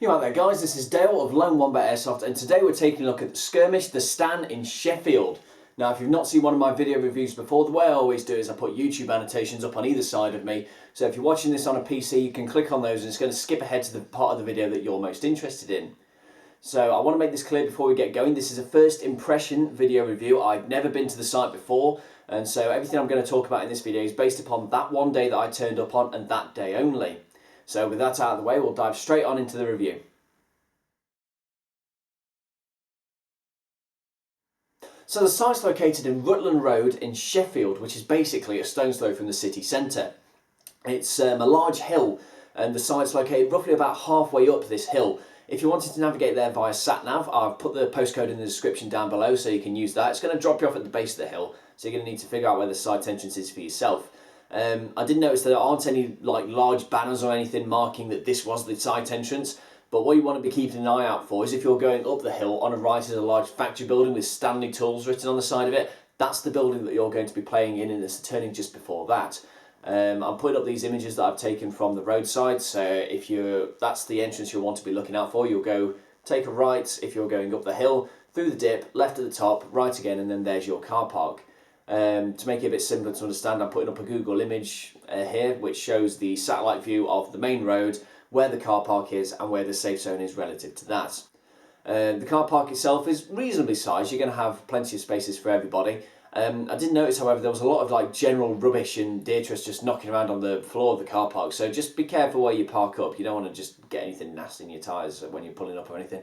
You right there guys, this is Dale of Lone Wombat Airsoft, and today we're taking a look at the Skirmish, the Stan in Sheffield. Now if you've not seen one of my video reviews before, the way I always do is I put YouTube annotations up on either side of me, so if you're watching this on a PC you can click on those and it's going to skip ahead to the part of the video that you're most interested in. So I want to make this clear before we get going, this is a first impression video review. I've never been to the site before, and so everything I'm going to talk about in this video is based upon that one day that I turned up on and that day only. So with that out of the way, we'll dive straight on into the review. So the site's located in Rutland Road in Sheffield, which is basically a stone's throw from the city centre. It's a large hill, and the site's located roughly about halfway up this hill. If you wanted to navigate there via sat-nav, I've put the postcode in the description down below so you can use that. It's going to drop you off at the base of the hill, so you're going to need to figure out where the site entrance is for yourself. I did notice that there aren't any large banners or anything marking that this was the site entrance, but what you want to be keeping an eye out for is if you're going up the hill, on the right is a large factory building with Stanley Tools written on the side of it. That's the building that you're going to be playing in, and it's turning just before that. I'm putting up these images that I've taken from the roadside, so that's the entrance you'll want to be looking out for. You'll go take a right if you're going up the hill, through the dip, left at the top, right again, and then there's your car park. To make it a bit simpler to understand, I'm putting up a Google image here which shows the satellite view of the main road, where the car park is and where the safe zone is relative to that. The car park itself is reasonably sized. You're going to have plenty of spaces for everybody. I did notice, however, there was a lot of general rubbish and detritus just knocking around on the floor of the car park, so just be careful where you park up. You don't want to just get anything nasty in your tyres when you're pulling up or anything.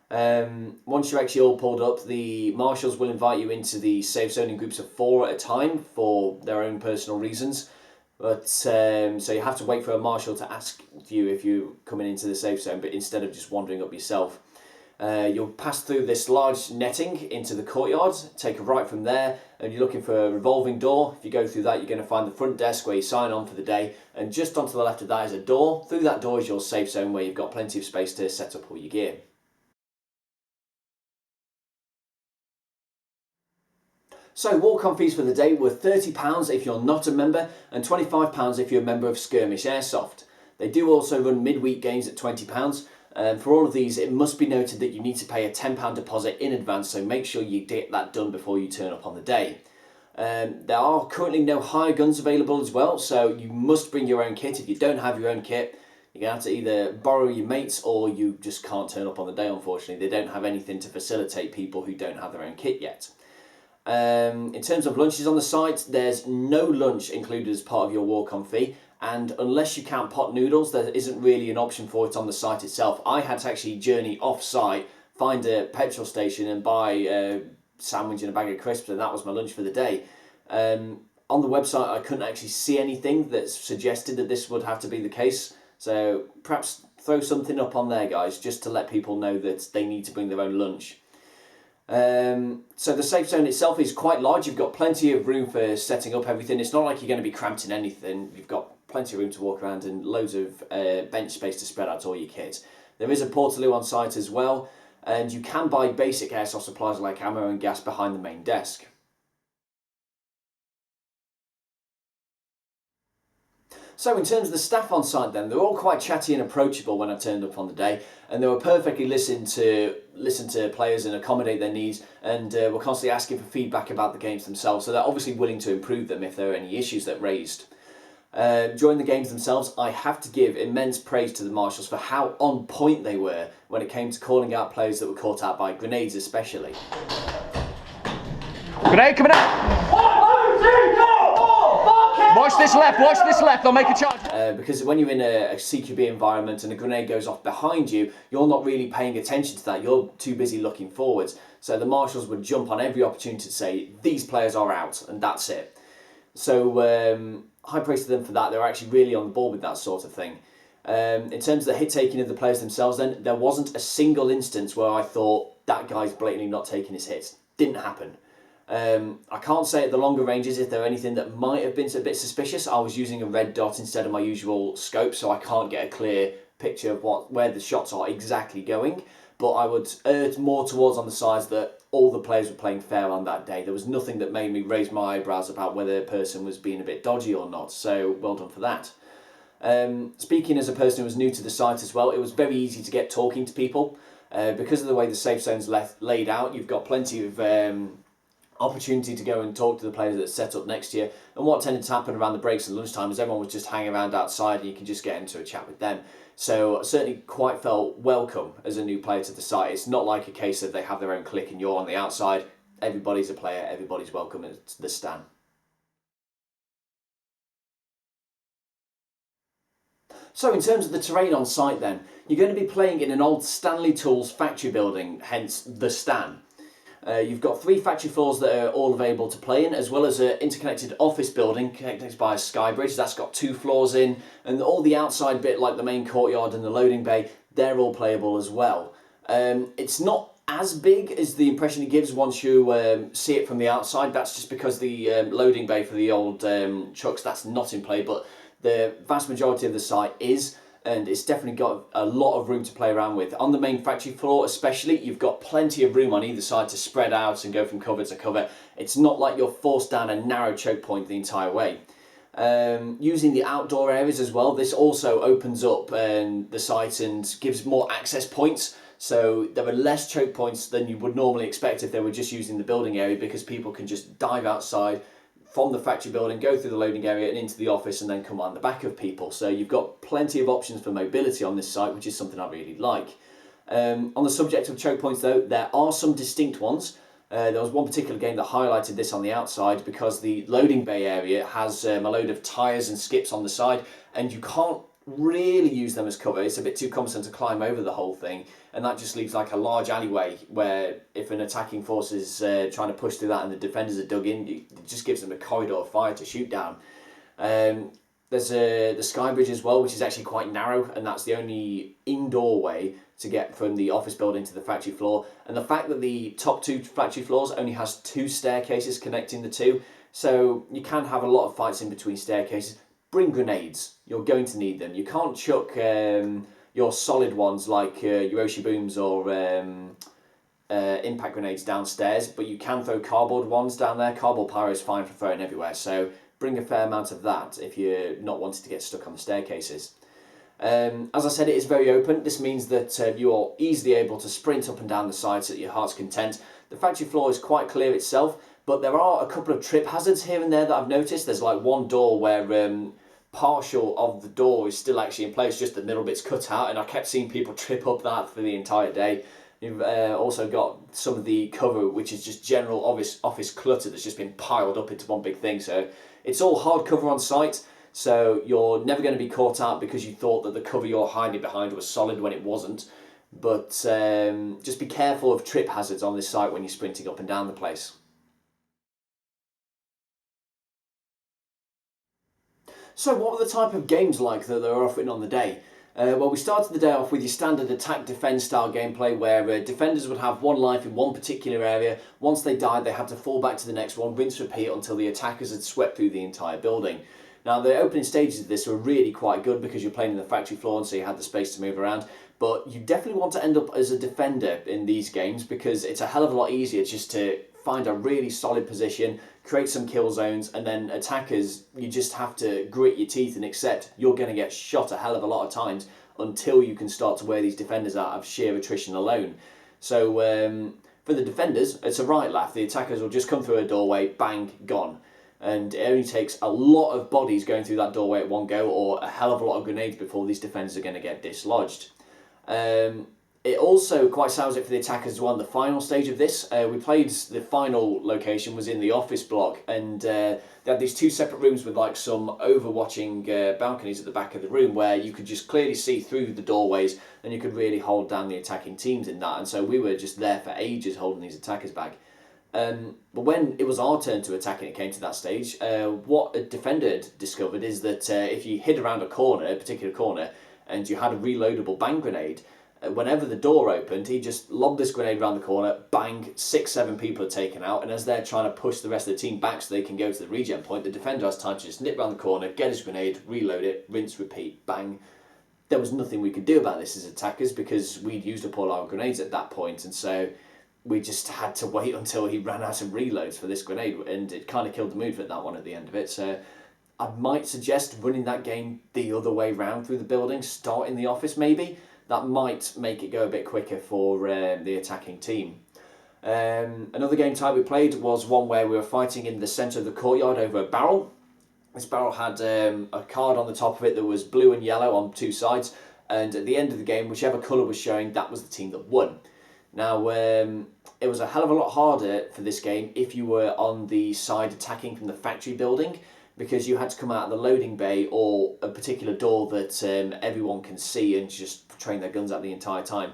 Once you're actually all pulled up, the marshals will invite you into the safe zone in groups of 4 at a time for their own personal reasons. But so you have to wait for a marshal to ask you if you're coming into the safe zone, but instead of just wandering up yourself. You'll pass through this large netting into the courtyard, take a right from there, and you're looking for a revolving door. If you go through that, you're going to find the front desk where you sign on for the day, and just onto the left of that is a door. Through that door is your safe zone where you've got plenty of space to set up all your gear. So walk-on fees for the day were £30 if you're not a member and £25 if you're a member of Skirmish Airsoft. They do also run midweek games at £20. And for all of these, it must be noted that you need to pay a £10 deposit in advance, so make sure you get that done before you turn up on the day. There are currently no hire guns available as well, so you must bring your own kit. If you don't have your own kit, you're going to have to either borrow your mates or you just can't turn up on the day, unfortunately. They don't have anything to facilitate people who don't have their own kit yet. In terms of lunches on the site, there's no lunch included as part of your walk-on fee, and unless you count pot noodles, there isn't really an option for it on the site itself. I had to actually journey off-site, find a petrol station and buy a sandwich and a bag of crisps, and that was my lunch for the day. On the website I couldn't actually see anything that suggested that this would have to be the case, so perhaps throw something up on there, guys, just to let people know that they need to bring their own lunch. So the safe zone itself is quite large. You've got plenty of room for setting up everything. It's not like you're going to be cramped in anything. You've got plenty of room to walk around and loads of bench space to spread out all your kit. There is a portaloo on site as well, and you can buy basic airsoft supplies like ammo and gas behind the main desk. So in terms of the staff on site then, they're all quite chatty and approachable when I turned up on the day, and they were perfectly listen to players and accommodate their needs, and were constantly asking for feedback about the games themselves, so they're obviously willing to improve them if there are any issues that raised. During the games themselves, I have to give immense praise to the marshals for how on point they were when it came to calling out players that were caught out by grenades especially. Grenade coming out! Watch this left, they'll make a charge. Because when you're in a CQB environment and a grenade goes off behind you, you're not really paying attention to that, you're too busy looking forwards. So the marshals would jump on every opportunity to say, these players are out, and that's it. So high praise to them for that. They're actually really on board with that sort of thing. In terms of the hit taking of the players themselves then, there wasn't a single instance where I thought, that guy's blatantly not taking his hits. Didn't happen. I can't say at the longer ranges if there are anything that might have been a bit suspicious. I was using a red dot instead of my usual scope, so I can't get a clear picture of where the shots are exactly going, but I would urge more towards on the sides that all the players were playing fair on that day. There was nothing that made me raise my eyebrows about whether a person was being a bit dodgy or not, so well done for that. Speaking as a person who was new to the site as well, it was very easy to get talking to people. Because of the way the safe zone's laid out, you've got plenty of opportunity to go and talk to the players that are set up next to you. And what tended to happen around the breaks and lunchtime is everyone was just hanging around outside and you can just get into a chat with them. So I certainly quite felt welcome as a new player to the site. It's not like a case of they have their own clique and you're on the outside. Everybody's a player, everybody's welcome at the stand. So in terms of the terrain on site then, you're going to be playing in an old Stanley Tools factory building, hence the Stan. You've got 3 factory floors that are all available to play in, as well as an interconnected office building connected by a sky bridge. That's got 2 floors in, and all the outside bit, like the main courtyard and the loading bay, they're all playable as well. It's not as big as the impression it gives once you see it from the outside. That's just because the loading bay for the old trucks, that's not in play, but the vast majority of the site is, and it's definitely got a lot of room to play around with. On the main factory floor especially, you've got plenty of room on either side to spread out and go from cover to cover. It's not like you're forced down a narrow choke point the entire way. Using the outdoor areas as well, this also opens up the site and gives more access points. So there are less choke points than you would normally expect if they were just using the building area, because people can just dive outside from the factory building, go through the loading area and into the office and then come on the back of people. So you've got plenty of options for mobility on this site, which is something I really like. On the subject of choke points though, there are some distinct ones. There was one particular game that highlighted this on the outside because the loading bay area has a load of tyres and skips on the side, and you can't really use them as cover. It's a bit too cumbersome to climb over the whole thing, and that just leaves like a large alleyway where if an attacking force is trying to push through that and the defenders are dug in, it just gives them a corridor of fire to shoot down. There's the sky bridge as well, which is actually quite narrow, and that's the only indoor way to get from the office building to the factory floor. And the fact that the top 2 factory floors only has 2 staircases connecting the 2, so you can have a lot of fights in between staircases. Bring grenades, you're going to need them. You can't chuck your solid ones like your Oshi booms or impact grenades downstairs, but you can throw cardboard ones down there. Cardboard pyro is fine for throwing everywhere, so bring a fair amount of that if you're not wanting to get stuck on the staircases. As I said, it is very open. This means that you're easily able to sprint up and down the sides at your heart's content. The factory floor is quite clear itself, but there are a couple of trip hazards here and there that I've noticed. There's like one door where partial of the door is still actually in place, just the middle bit's cut out, and I kept seeing people trip up that for the entire day. You've also got some of the cover, which is just general office clutter that's just been piled up into one big thing. So it's all hard cover on site, so you're never going to be caught out because you thought that the cover you're hiding behind was solid when it wasn't. But just be careful of trip hazards on this site when you're sprinting up and down the place. So what were the type of games like that they were offering on the day? Well, we started the day off with your standard attack-defend style gameplay where defenders would have 1 life in one particular area. Once they died, they had to fall back to the next one, rinse, repeat until the attackers had swept through the entire building. Now, the opening stages of this were really quite good because you're playing in the factory floor and so you had the space to move around. But you definitely want to end up as a defender in these games because it's a hell of a lot easier just to find a really solid position, create some kill zones, and then attackers, you just have to grit your teeth and accept you're going to get shot a hell of a lot of times until you can start to wear these defenders out of sheer attrition alone. So for the defenders, it's a right laugh. The attackers will just come through a doorway, bang, gone. And it only takes a lot of bodies going through that doorway at one go, or a hell of a lot of grenades before these defenders are going to get dislodged. It also quite sours it for the attackers as well. In the final stage of this, we played, the final location was in the office block, and they had these 2 separate rooms with like some overwatching balconies at the back of the room where you could just clearly see through the doorways and you could really hold down the attacking teams in that. And so we were just there for ages holding these attackers back. But when it was our turn to attack and it came to that stage, what a defender had discovered is that if you hid around a corner, a particular corner, and you had a reloadable bang grenade, whenever the door opened, he just lobbed this grenade around the corner, bang, 6-7 people are taken out, and as they're trying to push the rest of the team back so they can go to the regen point, the defender has time to just nip around the corner, get his grenade, reload it, rinse, repeat, bang. There was nothing we could do about this as attackers because we'd used up all our grenades at that point, and so we just had to wait until he ran out of reloads for this grenade, and it kind of killed the mood for that one at the end of it. So I might suggest running that game the other way round through the building, start in the office maybe. That might make it go a bit quicker for the attacking team. Another game type we played was one where we were fighting in the centre of the courtyard over a barrel. This barrel had a card on the top of it that was blue and yellow on two sides, and at the end of the game, whichever colour was showing, that was the team that won. Now, it was a hell of a lot harder for this game if you were on the side attacking from the factory building, because you had to come out of the loading bay or a particular door that everyone can see and just train their guns at the entire time.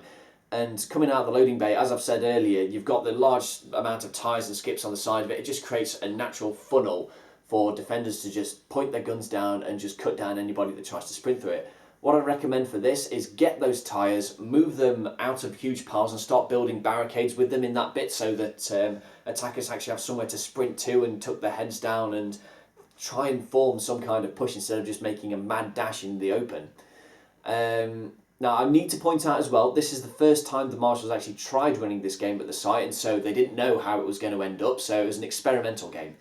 And coming out of the loading bay, as I've said earlier, you've got the large amount of tyres and skips on the side of it. It just creates a natural funnel for defenders to just point their guns down and just cut down anybody that tries to sprint through it. What I recommend for this is get those tyres, move them out of huge piles and start building barricades with them in that bit so that attackers actually have somewhere to sprint to and tuck their heads down and try and form some kind of push instead of just making a mad dash in the open. Now, I need to point out as well, this is the first time the Marshals actually tried running this game at the site, and so they didn't know how it was going to end up, so it was an experimental game.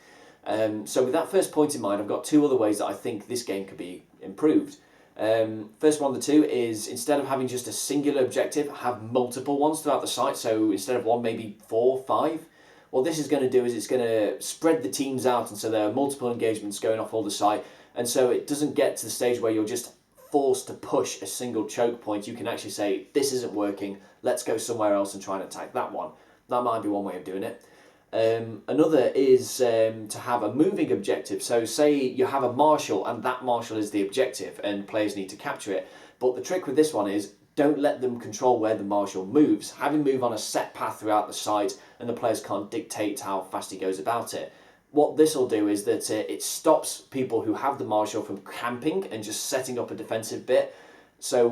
So with that first point in mind, I've got two other ways that I think this game could be improved. First one of the two is, instead of having just a singular objective, have multiple ones throughout the site, so instead of one, maybe 4, 5. What this is going to do is it's going to spread the teams out, and so there are multiple engagements going off all the site, and so it doesn't get to the stage where you're just forced to push a single choke point. You can actually say, this isn't working, let's go somewhere else and try and attack that one. That might be one way of doing it. Another is to have a moving objective. So say you have a marshal and that marshal is the objective and players need to capture it. But the trick with this one is don't let them control where the marshal moves. Have him move on a set path throughout the site and the players can't dictate how fast he goes about it. What this will do is that it stops people who have the marshal from camping and just setting up a defensive bit. So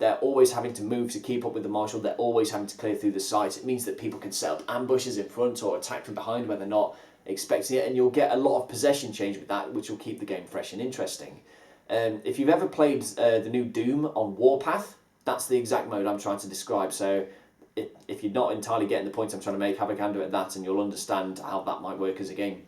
they're always having to move to keep up with the marshal. They're always having to clear through the site. It means that people can set up ambushes in front or attack from behind where they're not expecting it. And you'll get a lot of possession change with that, which will keep the game fresh and interesting. If you've ever played the new Doom on Warpath, that's the exact mode I'm trying to describe. So if you're not entirely getting the point I'm trying to make, have a gander at that and you'll understand how that might work as a game.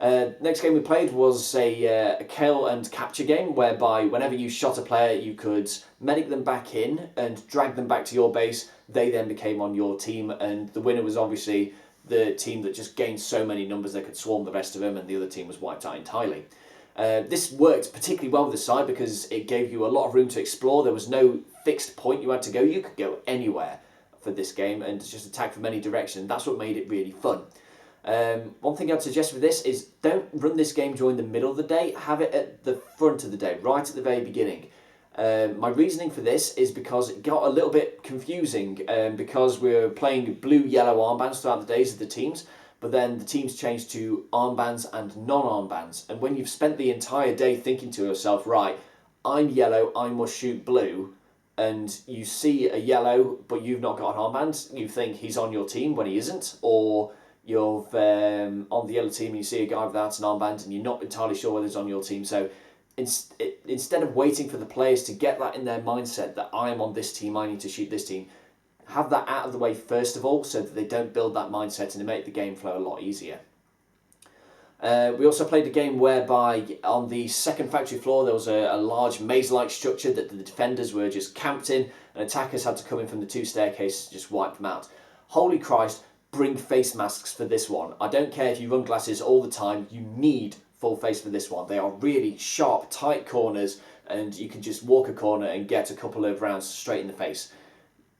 Next game we played was a kill and capture game, whereby whenever you shot a player you could medic them back in and drag them back to your base. They then became on your team, and the winner was obviously the team that just gained so many numbers they could swarm the rest of them, and the other team was wiped out entirely. This worked particularly well with the side because it gave you a lot of room to explore. There was no fixed point you had to go. You could go anywhere for this game and just attack from any direction. That's what made it really fun. One thing I'd suggest with this is don't run this game during the middle of the day, have it at the front of the day, right at the very beginning. My reasoning for this is because it got a little bit confusing because we were playing blue-yellow armbands throughout the days of the teams, but then the teams changed to armbands and non-armbands, and when you've spent the entire day thinking to yourself, right, I'm yellow, I must shoot blue, and you see a yellow but you've not got an armband, you think he's on your team when he isn't, or you're on the other team and you see a guy without an armband and you're not entirely sure whether he's on your team. So instead of waiting for the players to get that in their mindset that I am on this team, I need to shoot this team, have that out of the way first of all so that they don't build that mindset and to make the game flow a lot easier. We also played a game whereby on the second factory floor there was a large maze-like structure that the defenders were just camped in, and attackers had to come in from the two staircases to just wipe them out. Holy Christ, bring face masks for this one. I don't care if you run glasses all the time, you need full face for this one. They are really sharp, tight corners, and you can just walk a corner and get a couple of rounds straight in the face.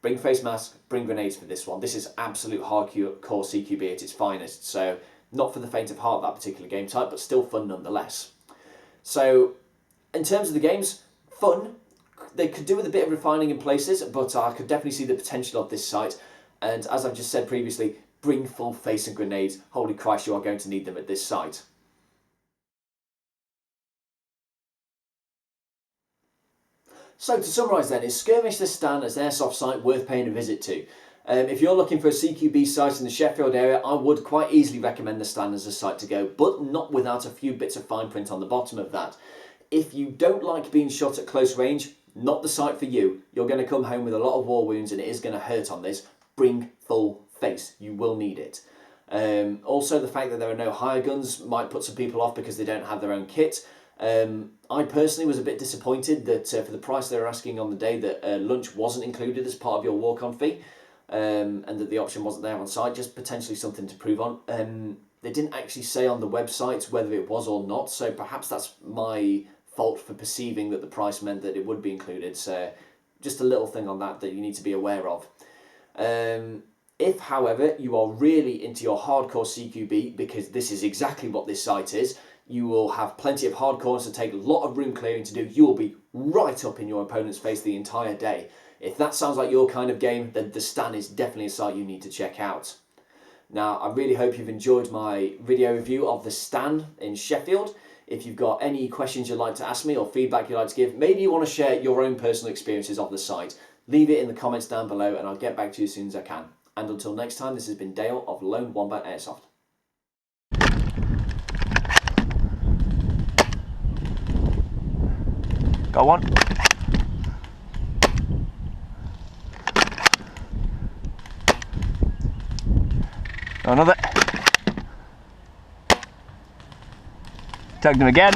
Bring face masks, bring grenades for this one. This is absolute hardcore CQB at its finest, so not for the faint of heart, that particular game type, but still fun nonetheless. So, in terms of the games, fun. They could do with a bit of refining in places, but I could definitely see the potential of this site. And as I've just said previously, bring full face and grenades. Holy Christ, you are going to need them at this site. So to summarise then, is Skirmish the Stand as an airsoft site worth paying a visit to? If you're looking for a CQB site in the Sheffield area, I would quite easily recommend the Stand as a site to go, but not without a few bits of fine print on the bottom of that. If you don't like being shot at close range, not the site for you. You're going to come home with a lot of war wounds and it is going to hurt on this. Bring full face. You will need it. Also, the fact that there are no higher guns might put some people off because they don't have their own kit. I personally was a bit disappointed that for the price they were asking on the day that lunch wasn't included as part of your walk-on fee, and that the option wasn't there on site. Just potentially something to prove on. They didn't actually say on the website whether it was or not, so perhaps that's my fault for perceiving that the price meant that it would be included. So just a little thing on that you need to be aware of. If, however, you are really into your hardcore CQB, because this is exactly what this site is, you will have plenty of hardcores to take, a lot of room clearing to do. You will be right up in your opponent's face the entire day. If that sounds like your kind of game, then the Stand is definitely a site you need to check out. Now, I really hope you've enjoyed my video review of the Stand in Sheffield. If you've got any questions you'd like to ask me or feedback you'd like to give, maybe you want to share your own personal experiences of the site, leave it in the comments down below and I'll get back to you as soon as I can. And until next time, this has been Dale of Lone Wombat Airsoft. Got one. Another. Tagged him again.